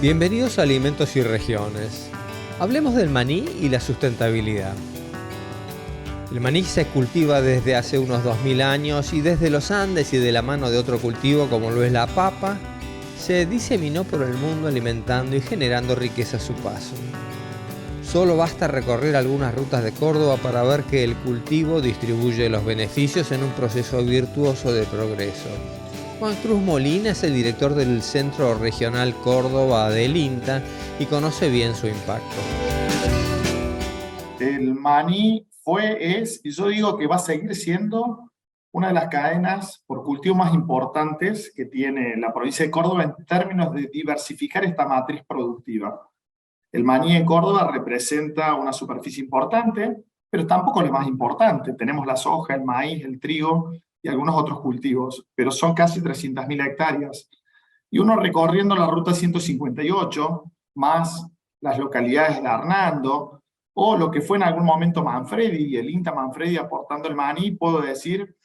Bienvenidos a Alimentos y Regiones. Hablemos del maní y la sustentabilidad. El maní se cultiva desde hace unos 2000 años y desde los Andes y de la mano de otro cultivo como lo es la papa, se diseminó por el mundo alimentando y generando riqueza a su paso. Solo basta recorrer algunas rutas de Córdoba para ver que el cultivo distribuye los beneficios en un proceso virtuoso de progreso. Juan Cruz Molina es el director del Centro Regional Córdoba del INTA y conoce bien su impacto. El maní es, y yo digo que va a seguir siendo una de las cadenas por cultivo más importantes que tiene la provincia de Córdoba en términos de diversificar esta matriz productiva. El maní en Córdoba representa una superficie importante, pero tampoco la más importante. Tenemos la soja, el maíz, el trigo y algunos otros cultivos, pero son casi 300.000 hectáreas. Y uno recorriendo la ruta 158, más las localidades de Hernando, o lo que fue en algún momento Manfredi, y el INTA Manfredi aportando el maní, puedo decir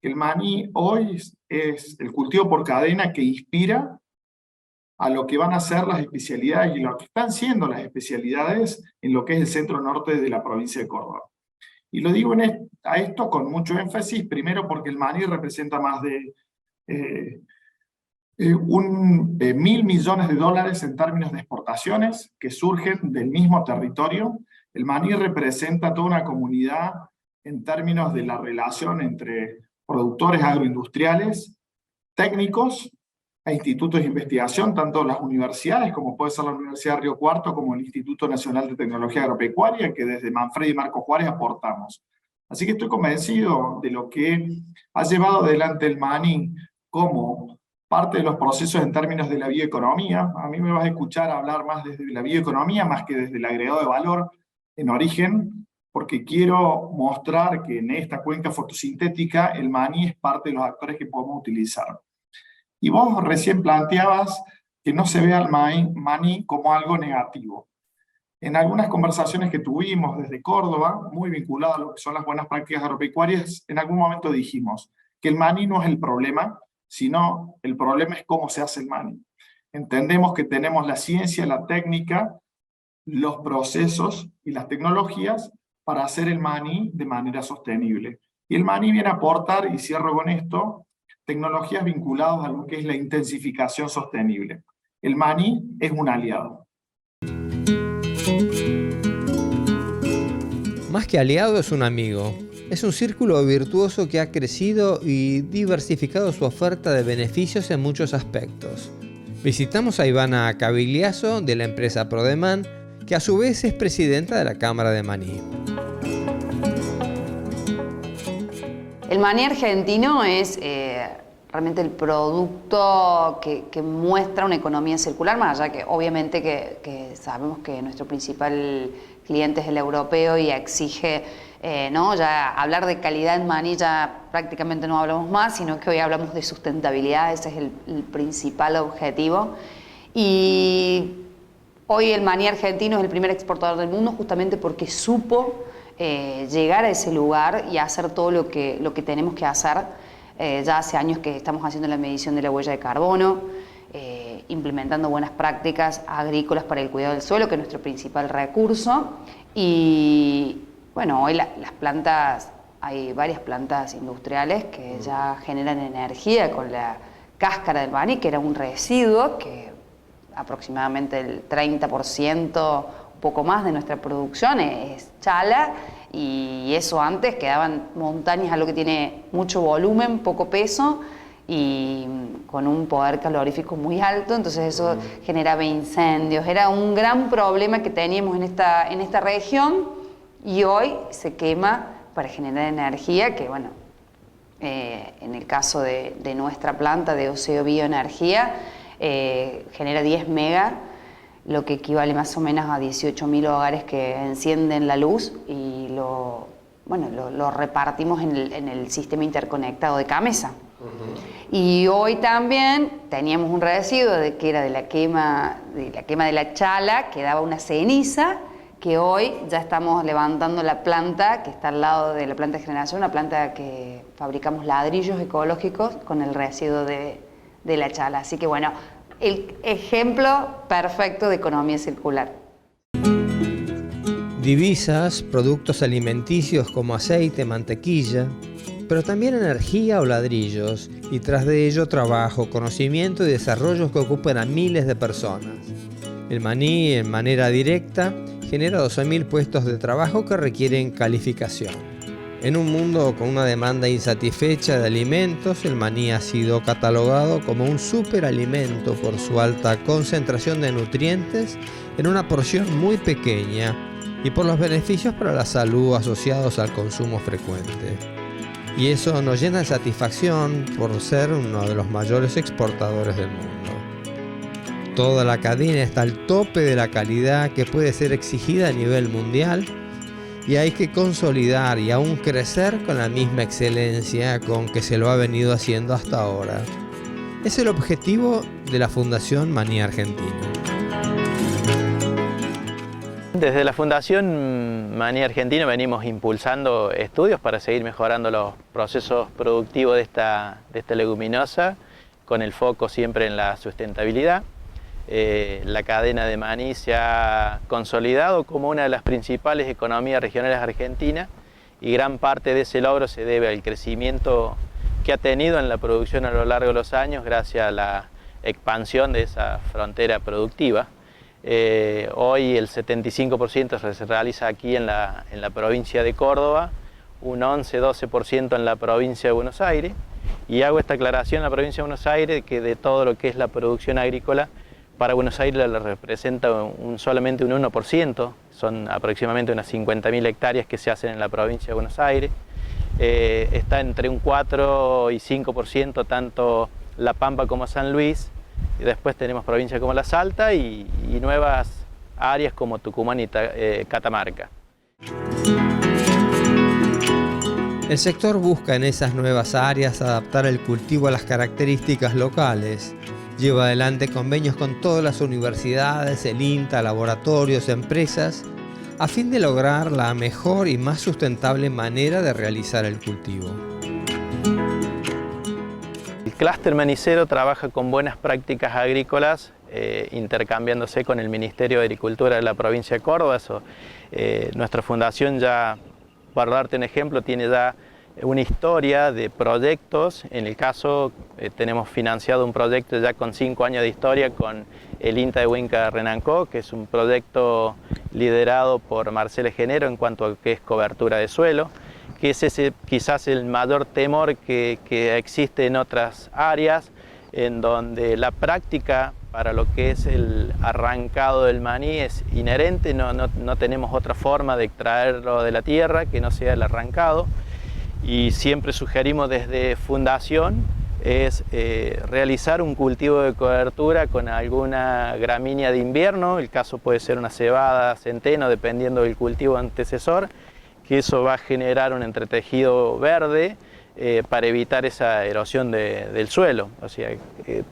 que el maní hoy es el cultivo por cadena que inspira a lo que van a ser las especialidades y lo que están siendo las especialidades en lo que es el centro norte de la provincia de Córdoba. Y lo digo a esto con mucho énfasis, primero porque el maní representa más de 1.000 millones de dólares en términos de exportaciones que surgen del mismo territorio. El maní representa toda una comunidad en términos de la relación entre productores agroindustriales, técnicos e institutos de investigación, tanto las universidades, como puede ser la Universidad de Río Cuarto, como el Instituto Nacional de Tecnología Agropecuaria, que desde Manfredi y Marco Juárez aportamos. Así que estoy convencido de lo que ha llevado adelante el maní como parte de los procesos en términos de la bioeconomía. A mí me vas a escuchar hablar más desde la bioeconomía, más que desde el agregado de valor en origen, porque quiero mostrar que en esta cuenca fotosintética el maní es parte de los actores que podemos utilizar. Y vos recién planteabas que no se vea al maní como algo negativo. En algunas conversaciones que tuvimos desde Córdoba, muy vinculado a lo que son las buenas prácticas agropecuarias, en algún momento dijimos que el maní no es el problema, sino el problema es cómo se hace el maní. Entendemos que tenemos la ciencia, la técnica, los procesos y las tecnologías para hacer el maní de manera sostenible. Y el maní viene a aportar, y cierro con esto, tecnologías vinculadas a lo que es la intensificación sostenible. El maní es un aliado. Más que aliado es un amigo. Es un círculo virtuoso que ha crecido y diversificado su oferta de beneficios en muchos aspectos. Visitamos a Ivana Cavigliaso de la empresa Prodeman, que a su vez es presidenta de la Cámara de Maní. El maní argentino es realmente el producto que muestra una economía circular, más allá que obviamente que sabemos que nuestro principal cliente es el europeo y exige, ¿no? Ya hablar de calidad en maní ya prácticamente no hablamos más, sino que hoy hablamos de sustentabilidad, ese es el principal objetivo. Y hoy el maní argentino es el primer exportador del mundo justamente porque supo llegar a ese lugar y hacer todo lo que tenemos que hacer. Ya hace años que estamos haciendo la medición de la huella de carbono, implementando buenas prácticas agrícolas para el cuidado del suelo, que es nuestro principal recurso. Y bueno, hoy las plantas, hay varias plantas industriales que ya generan energía con la cáscara del maní, que era un residuo, que aproximadamente el 30%, un poco más de nuestra producción es chala, y eso antes quedaban montañas, algo que tiene mucho volumen, poco peso y con un poder calorífico muy alto, entonces eso generaba incendios, era un gran problema que teníamos en esta región, y hoy se quema para generar energía, que bueno, en el caso de nuestra planta de Oceo Bioenergía, genera 10 megas, lo que equivale más o menos a 18.000 hogares que encienden la luz, y lo repartimos en el sistema interconectado de Camesa. Y hoy también teníamos un residuo que era de la quema de la chala, que daba una ceniza, que hoy ya estamos levantando la planta que está al lado de la planta de generación, una planta que fabricamos ladrillos ecológicos con el residuo de la chala. Así que bueno, el ejemplo perfecto de economía circular. Divisas, productos alimenticios como aceite, mantequilla, pero también energía o ladrillos, y tras de ello trabajo, conocimiento y desarrollos que ocupan a miles de personas. El maní, en manera directa, genera 12.000 puestos de trabajo que requieren calificación. En un mundo con una demanda insatisfecha de alimentos, el maní ha sido catalogado como un superalimento por su alta concentración de nutrientes en una porción muy pequeña y por los beneficios para la salud asociados al consumo frecuente. Y eso nos llena de satisfacción por ser uno de los mayores exportadores del mundo. Toda la cadena está al tope de la calidad que puede ser exigida a nivel mundial y hay que consolidar y aún crecer con la misma excelencia con que se lo ha venido haciendo hasta ahora. Es el objetivo de la Fundación Maní Argentina. Desde la Fundación Maní Argentina venimos impulsando estudios para seguir mejorando los procesos productivos de esta leguminosa, con el foco siempre en la sustentabilidad. La cadena de maní se ha consolidado como una de las principales economías regionales argentinas y gran parte de ese logro se debe al crecimiento que ha tenido en la producción a lo largo de los años gracias a la expansión de esa frontera productiva. Hoy el 75% se realiza aquí en la provincia de Córdoba, un 11-12% en la provincia de Buenos Aires, y hago esta aclaración en la provincia de Buenos Aires que de todo lo que es la producción agrícola, para Buenos Aires le representa solamente un 1%, son aproximadamente unas 50.000 hectáreas que se hacen en la provincia de Buenos Aires. Está entre un 4 y 5% tanto La Pampa como San Luis, y después tenemos provincias como La Salta y nuevas áreas como Tucumán y Catamarca. El sector busca en esas nuevas áreas adaptar el cultivo a las características locales. Lleva adelante convenios con todas las universidades, el INTA, laboratorios, empresas, a fin de lograr la mejor y más sustentable manera de realizar el cultivo. El clúster manicero trabaja con buenas prácticas agrícolas, intercambiándose con el Ministerio de Agricultura de la provincia de Córdoba. Nuestra fundación ya, para darte un ejemplo, tiene ya una historia de proyectos. En el caso, tenemos financiado un proyecto ya con 5 años de historia con el INTA de Huinca Renancó, que es un proyecto liderado por Marcela Genero en cuanto a que es cobertura de suelo, que es ese quizás el mayor temor que existe en otras áreas, en donde la práctica para lo que es el arrancado del maní es inherente, no tenemos otra forma de extraerlo de la tierra que no sea el arrancado. Y siempre sugerimos desde Fundación es realizar un cultivo de cobertura con alguna gramínea de invierno, el caso puede ser una cebada, centeno, dependiendo del cultivo antecesor, que eso va a generar un entretejido verde para evitar esa erosión del suelo. O sea,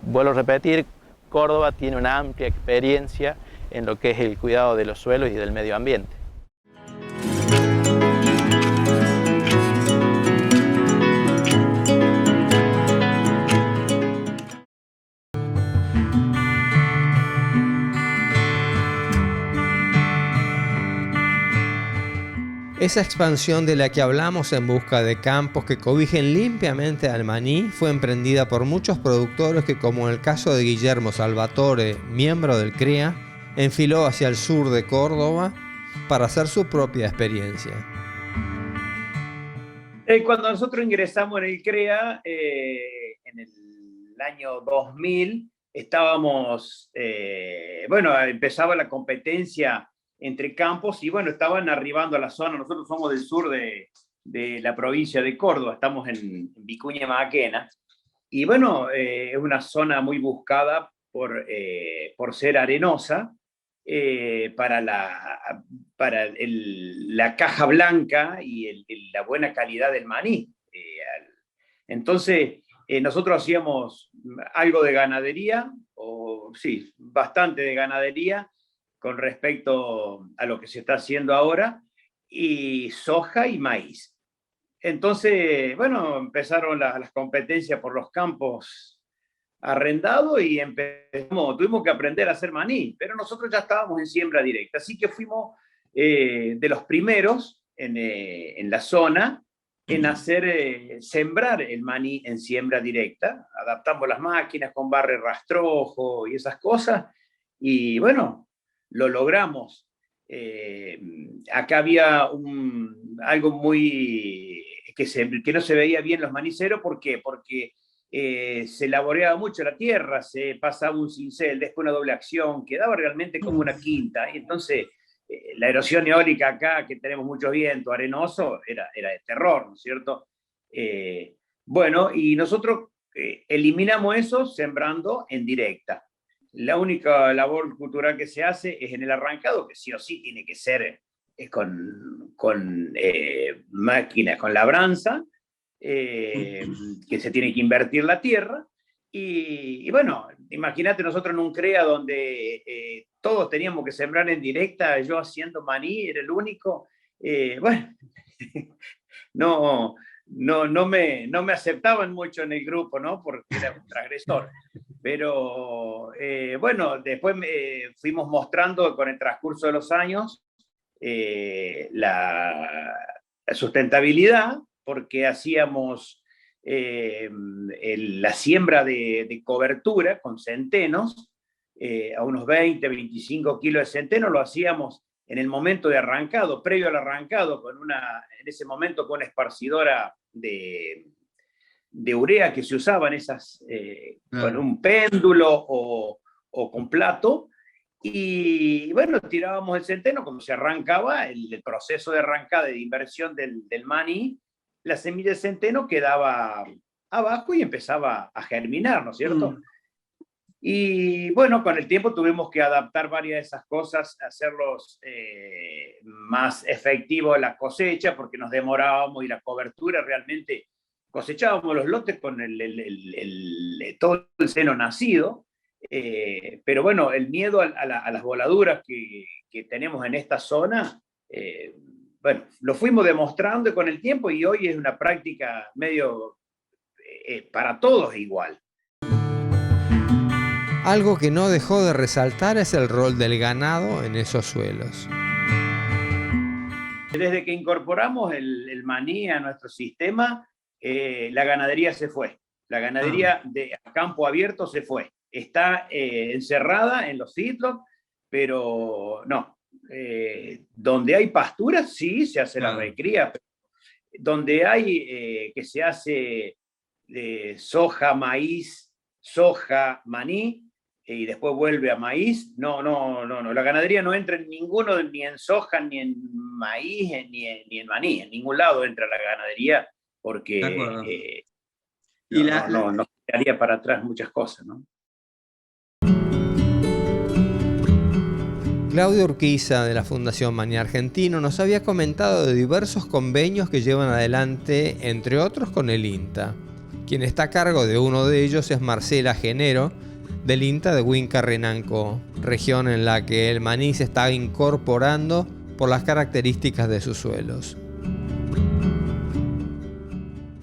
vuelvo a repetir, Córdoba tiene una amplia experiencia en lo que es el cuidado de los suelos y del medio ambiente. Esa expansión de la que hablamos en busca de campos que cobijen limpiamente al maní fue emprendida por muchos productores que, como en el caso de Guillermo Salvatore, miembro del CREA, enfiló hacia el sur de Córdoba para hacer su propia experiencia. Cuando nosotros ingresamos en el CREA, en el año 2000, estábamos, empezaba la competencia entre campos y estaban arribando a la zona. Nosotros somos del sur de la provincia de Córdoba, estamos en Vicuña Maquena, y es una zona muy buscada por ser arenosa, para la caja blanca y la buena calidad del maní. Entonces, nosotros hacíamos algo de ganadería, bastante de ganadería, con respecto a lo que se está haciendo ahora, y soja y maíz. Entonces, empezaron las competencias por los campos arrendado y tuvimos que aprender a hacer maní, pero nosotros ya estábamos en siembra directa, así que fuimos de los primeros en la zona en sembrar el maní en siembra directa. Adaptamos las máquinas con barre rastrojo y esas cosas, y bueno, lo logramos. Acá había algo muy que no se veía bien los maniceros. ¿Por qué? Porque se laboreaba mucho la tierra, se pasaba un cincel, después una doble acción, quedaba realmente como una quinta, y entonces la erosión eólica acá, que tenemos mucho viento arenoso, era de terror, ¿no es cierto? Bueno, y nosotros eliminamos eso sembrando en directa. La única labor cultural que se hace es en el arrancado, que sí o sí tiene que ser con máquinas, con labranza, que se tiene que invertir la tierra. Y bueno, imagínate nosotros en un CREA donde todos teníamos que sembrar en directa, yo haciendo maní, era el único. Bueno, no me aceptaban mucho en el grupo, ¿no? Porque era un transgresor. Pero bueno, después fuimos mostrando con el transcurso de los años la sustentabilidad, porque hacíamos la siembra de cobertura con centenos, a unos 20, 25 kilos de centeno, lo hacíamos en el momento de arrancado, previo al arrancado, en ese momento con una esparcidora de urea que se usaban esas, con un péndulo o con plato, y bueno, tirábamos el centeno. Cuando se arrancaba, el proceso de arrancada de inversión del maní, la semilla de centeno quedaba abajo y empezaba a germinar, ¿no es cierto? Y bueno, con el tiempo tuvimos que adaptar varias de esas cosas, hacerlos más efectivos la cosecha, porque nos demorábamos, y la cobertura realmente cosechábamos los lotes con todo el seno nacido, pero bueno, el miedo a las voladuras que tenemos en esta zona, bueno, lo fuimos demostrando con el tiempo, y hoy es una práctica medio para todos igual. Algo que no dejó de resaltar es el rol del ganado en esos suelos. Desde que incorporamos el maní a nuestro sistema, la ganadería se fue. La ganadería de campo abierto se fue. Está encerrada en los feedlots, pero no. Donde hay pasturas, sí, se hace la recría. Donde hay que se hace soja, maíz, soja, maní, y después vuelve a maíz, no. La ganadería no entra en ninguno, ni en soja, ni en maíz, ni en maní. En ningún lado entra la ganadería, porque no quedaría para atrás muchas cosas, ¿no? Claudio Urquiza, de la Fundación Maní Argentino, nos había comentado de diversos convenios que llevan adelante, entre otros con el INTA. Quien está a cargo de uno de ellos es Marcela Genero, del INTA de Huinca Renanco, región en la que el maní se está incorporando por las características de sus suelos.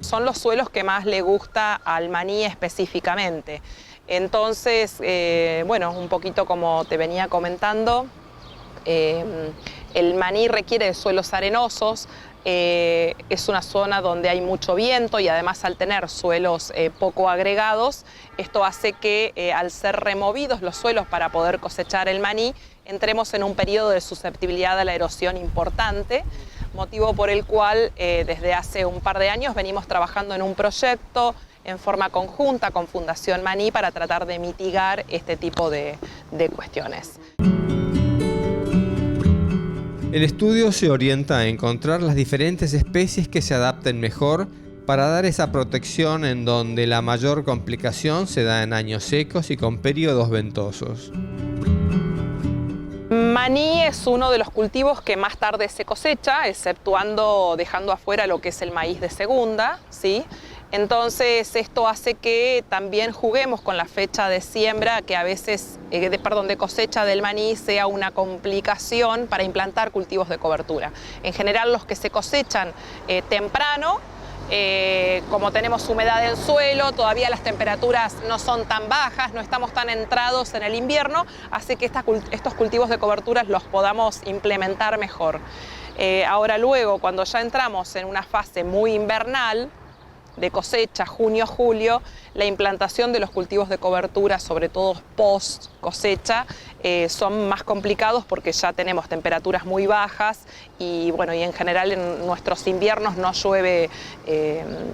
Son los suelos que más le gusta al maní específicamente. Entonces, bueno, un poquito como te venía comentando, el maní requiere de suelos arenosos. Es una zona donde hay mucho viento, y además, al tener suelos poco agregados, esto hace que al ser removidos los suelos para poder cosechar el maní, entremos en un periodo de susceptibilidad a la erosión importante, motivo por el cual desde hace un par de años venimos trabajando en un proyecto en forma conjunta con Fundación Maní para tratar de mitigar este tipo de cuestiones. El estudio se orienta a encontrar las diferentes especies que se adapten mejor para dar esa protección en donde la mayor complicación se da en años secos y con periodos ventosos. Maní es uno de los cultivos que más tarde se cosecha, dejando afuera lo que es el maíz de segunda, ¿sí? Entonces esto hace que también juguemos con la fecha de siembra, que a veces, de cosecha del maní, sea una complicación para implantar cultivos de cobertura. En general, los que se cosechan temprano Como tenemos humedad del suelo, todavía las temperaturas no son tan bajas, no estamos tan entrados en el invierno, hace que estos cultivos de coberturas los podamos implementar mejor. Ahora luego, cuando ya entramos en una fase muy invernal, de cosecha, junio, julio, la implantación de los cultivos de cobertura, sobre todo post cosecha, son más complicados porque ya tenemos temperaturas muy bajas y bueno, y en general en nuestros inviernos no llueve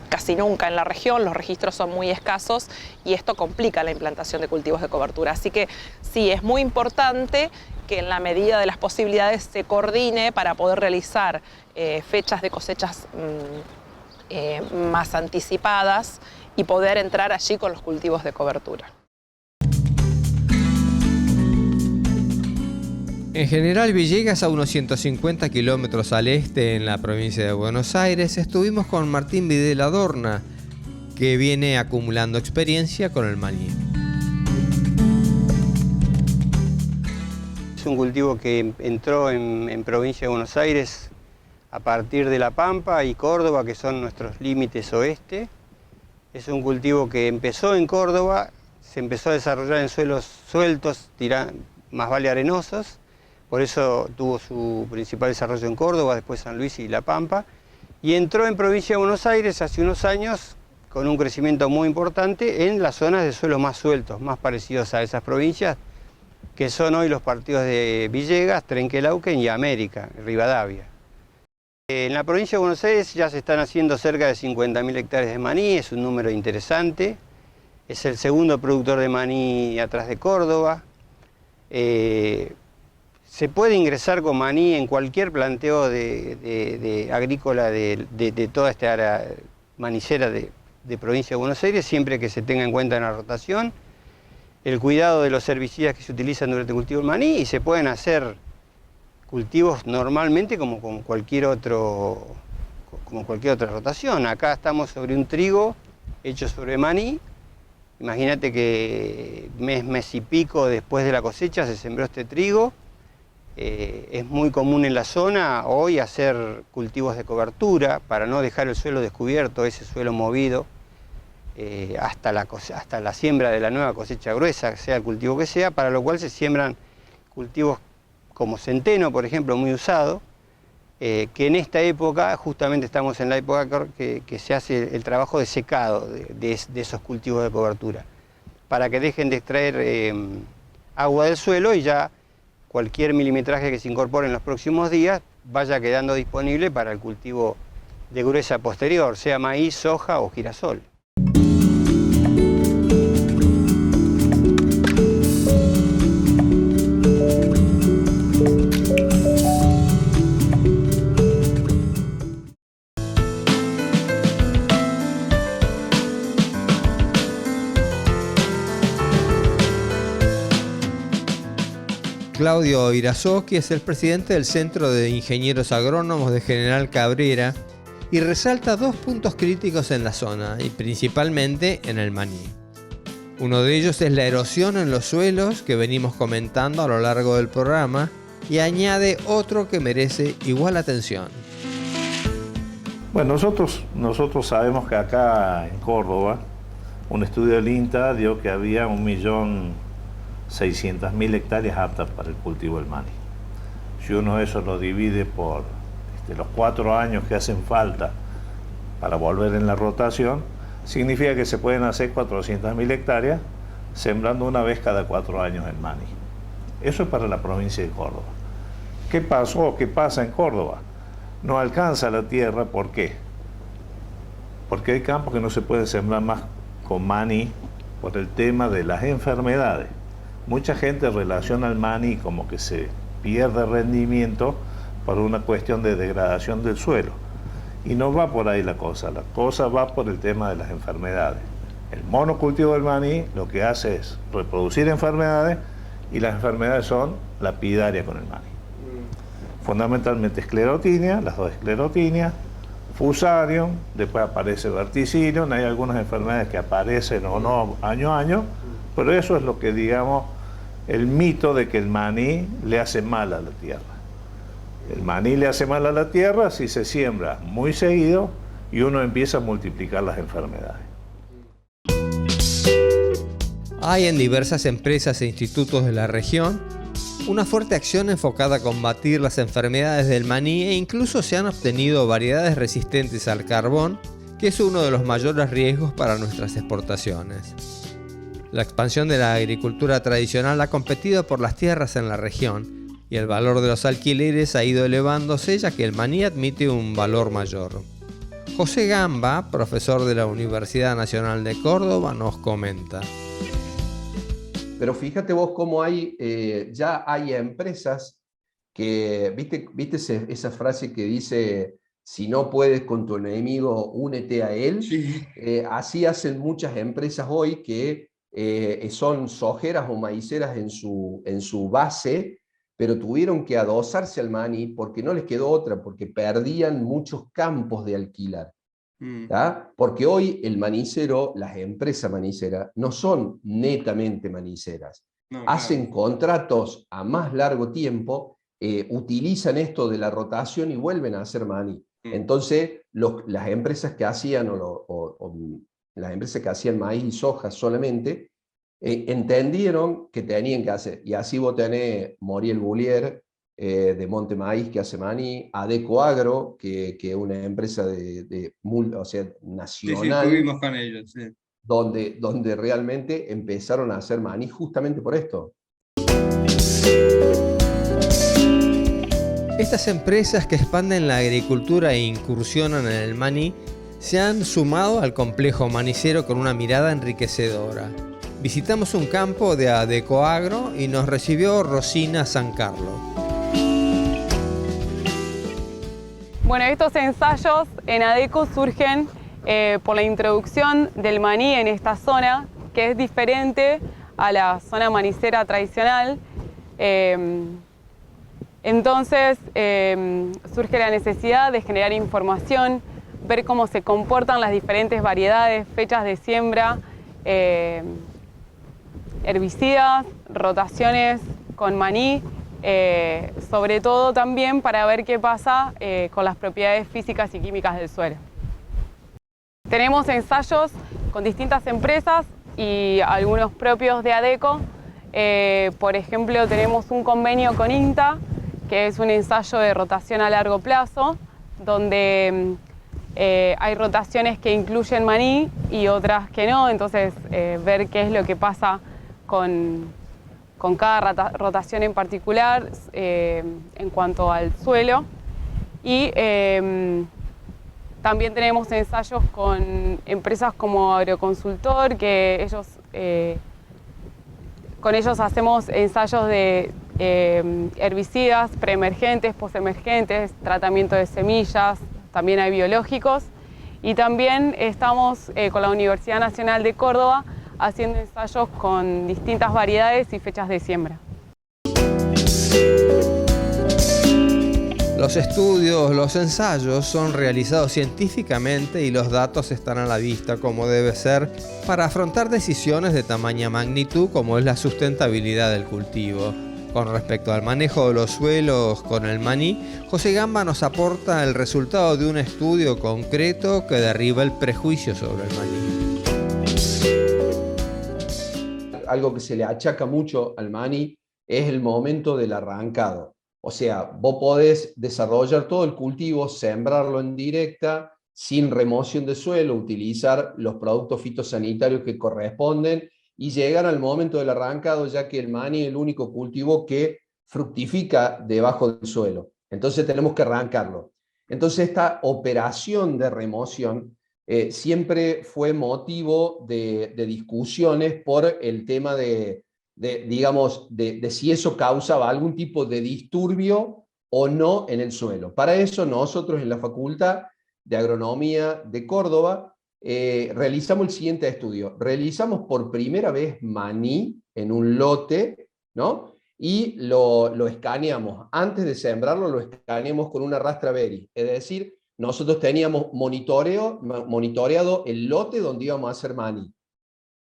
casi nunca en la región, los registros son muy escasos y esto complica la implantación de cultivos de cobertura. Así que sí, es muy importante que en la medida de las posibilidades se coordine para poder realizar fechas de cosechas más anticipadas y poder entrar allí con los cultivos de cobertura. En General Villegas, a unos 150 kilómetros al este en la provincia de Buenos Aires, estuvimos con Martín Videla Dorna, que viene acumulando experiencia con el maní. Es un cultivo que entró en provincia de Buenos Aires a partir de La Pampa y Córdoba, que son nuestros límites oeste. Es un cultivo que empezó en Córdoba, se empezó a desarrollar en suelos sueltos, más vale arenosos, por eso tuvo su principal desarrollo en Córdoba, después San Luis y La Pampa, y entró en provincia de Buenos Aires hace unos años con un crecimiento muy importante en las zonas de suelos más sueltos, más parecidos a esas provincias, que son hoy los partidos de Villegas, Trenquelauquen y América, Rivadavia. En la provincia de Buenos Aires ya se están haciendo cerca de 50.000 hectáreas de maní, es un número interesante. Es el segundo productor de maní atrás de Córdoba. Se puede ingresar con maní en cualquier planteo agrícola de toda esta área manicera de provincia de Buenos Aires, siempre que se tenga en cuenta en la rotación, el cuidado de los herbicidas que se utilizan durante el cultivo del maní, y se pueden hacer cultivos normalmente como cualquier otra rotación. Acá estamos sobre un trigo hecho sobre maní. Imagínate que mes y pico después de la cosecha se sembró este trigo. Es muy común en la zona hoy hacer cultivos de cobertura para no dejar el suelo descubierto, ese suelo movido, hasta la siembra de la nueva cosecha gruesa, sea el cultivo que sea, para lo cual se siembran cultivos como centeno, por ejemplo, muy usado, que en esta época, justamente estamos en la época que se hace el trabajo de secado de esos cultivos de cobertura, para que dejen de extraer agua del suelo y ya cualquier milimetraje que se incorpore en los próximos días vaya quedando disponible para el cultivo de gruesa posterior, sea maíz, soja o girasol. Claudio Irazoqui es el presidente del Centro de Ingenieros Agrónomos de General Cabrera y resalta dos puntos críticos en la zona y principalmente en el maní. Uno de ellos es la erosión en los suelos que venimos comentando a lo largo del programa y añade otro que merece igual atención. Bueno, nosotros sabemos que acá en Córdoba un estudio del INTA dio que había 1.600.000 hectáreas aptas para el cultivo del maní. Si uno eso lo divide por los 4 años que hacen falta para volver en la rotación, significa que se pueden hacer 400.000 hectáreas sembrando una vez cada 4 años el maní. Eso es para la provincia de Córdoba. ¿Qué pasó? ¿Qué pasa en Córdoba? No alcanza la tierra. ¿Por qué? Porque hay campos que no se pueden sembrar más con maní por el tema de las enfermedades. Mucha gente relaciona el maní como que se pierde rendimiento por una cuestión de degradación del suelo. Y no va por ahí la cosa va por el tema de las enfermedades. El monocultivo del maní lo que hace es reproducir enfermedades, y las enfermedades son lapidarias con el maní. Fundamentalmente esclerotinia, las dos esclerotinias, fusarium, después aparece verticillium, hay algunas enfermedades que aparecen o no año a año, pero eso es lo que, digamos, el mito de que el maní le hace mal a la tierra. El maní le hace mal a la tierra si se siembra muy seguido y uno empieza a multiplicar las enfermedades. Hay en diversas empresas e institutos de la región una fuerte acción enfocada a combatir las enfermedades del maní e incluso se han obtenido variedades resistentes al carbón, que es uno de los mayores riesgos para nuestras exportaciones. La expansión de la agricultura tradicional ha competido por las tierras en la región y el valor de los alquileres ha ido elevándose ya que el maní admite un valor mayor. José Gamba, profesor de la Universidad Nacional de Córdoba, nos comenta. Pero fíjate vos cómo hay, ya hay empresas que, ¿viste esa frase que dice, si no puedes con tu enemigo, únete a él? Sí. Así hacen muchas empresas hoy que son sojeras o maiceras en su base, pero tuvieron que adosarse al maní porque no les quedó otra, porque perdían muchos campos de alquilar. ¿Tá? Porque hoy el manicero, las empresas maniceras, no son netamente maniceras. No, hacen contratos a más largo tiempo, utilizan esto de la rotación y vuelven a hacer maní. Entonces, las empresas que hacían, las empresas que hacían maíz y soja solamente, entendieron que tenían que hacer. Y así vos tenés Moriel Boulier, de Monte Maíz, que hace maní, Adeco Agro, que es una empresa o sea, nacional, sí, estuvimos con ellos, sí. donde realmente empezaron a hacer maní justamente por esto. Estas empresas que expanden la agricultura e incursionan en el maní se han sumado al complejo manicero con una mirada enriquecedora. Visitamos un campo de Adeco Agro y nos recibió Rosina Sancarlo. Bueno, estos ensayos en Adeco surgen por la introducción del maní en esta zona, que es diferente a la zona manicera tradicional. Entonces surge la necesidad de generar información, ver cómo se comportan las diferentes variedades, fechas de siembra, herbicidas, rotaciones con maní, sobre todo también para ver qué pasa con las propiedades físicas y químicas del suelo. Tenemos ensayos con distintas empresas y algunos propios de Adeco. Por ejemplo, tenemos un convenio con INTA, que es un ensayo de rotación a largo plazo, donde hay rotaciones que incluyen maní y otras que no, entonces ver qué es lo que pasa con cada rotación en particular en cuanto al suelo. Y también tenemos ensayos con empresas como Agroconsultor, que con ellos hacemos ensayos de herbicidas preemergentes, postemergentes, tratamiento de semillas, también hay biológicos. Y también estamos con la Universidad Nacional de Córdoba haciendo ensayos con distintas variedades y fechas de siembra. Los estudios, los ensayos son realizados científicamente y los datos están a la vista como debe ser para afrontar decisiones de tamaña magnitud como es la sustentabilidad del cultivo. Con respecto al manejo de los suelos con el maní, José Gamba nos aporta el resultado de un estudio concreto que derriba el prejuicio sobre el maní. Algo que se le achaca mucho al maní es el momento del arrancado. O sea, vos podés desarrollar todo el cultivo, sembrarlo en directa, sin remoción de suelo, utilizar los productos fitosanitarios que corresponden y llegar al momento del arrancado, ya que el maní es el único cultivo que fructifica debajo del suelo. Entonces tenemos que arrancarlo. Entonces esta operación de remoción siempre fue motivo de discusiones por el tema de si eso causaba algún tipo de disturbio o no en el suelo. Para eso nosotros en la Facultad de Agronomía de Córdoba realizamos el siguiente estudio. Realizamos por primera vez maní en un lote, ¿no? Y lo escaneamos. Antes de sembrarlo lo escaneamos con una Raspberry. Es decir, nosotros teníamos monitoreado el lote donde íbamos a hacer maní.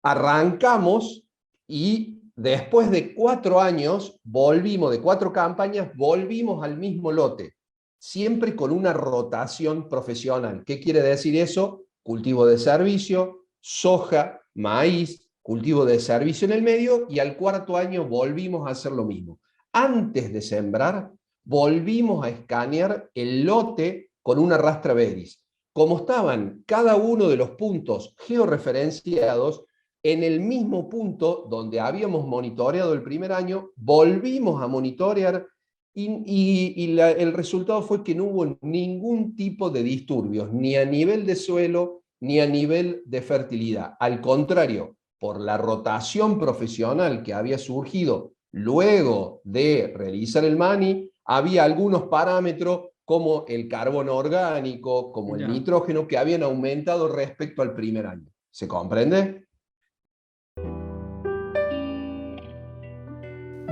Arrancamos y después de 4 años, de 4 campañas, volvimos al mismo lote. siempre con una rotación profesional. ¿Qué quiere decir eso? Cultivo de servicio, soja, maíz, cultivo de servicio en el medio, y al cuarto año volvimos a hacer lo mismo. Antes de sembrar, volvimos a escanear el lote con una Rastraberis. Como estaban cada uno de los puntos georreferenciados, en el mismo punto donde habíamos monitoreado el primer año, volvimos a monitorear y el resultado fue que no hubo ningún tipo de disturbios, ni a nivel de suelo, ni a nivel de fertilidad. Al contrario, por la rotación profesional que había surgido luego de realizar el MANI, había algunos parámetros como el carbono orgánico, como el nitrógeno, que habían aumentado respecto al primer año. ¿Se comprende?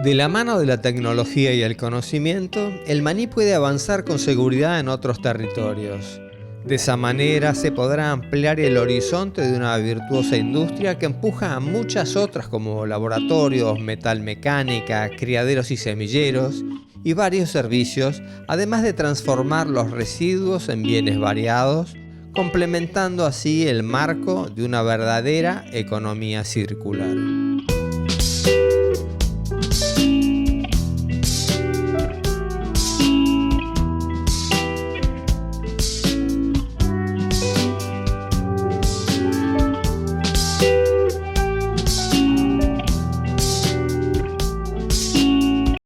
De la mano de la tecnología y el conocimiento, el maní puede avanzar con seguridad en otros territorios. De esa manera se podrá ampliar el horizonte de una virtuosa industria que empuja a muchas otras como laboratorios, metalmecánica, criaderos y semilleros y varios servicios, además de transformar los residuos en bienes variados, complementando así el marco de una verdadera economía circular.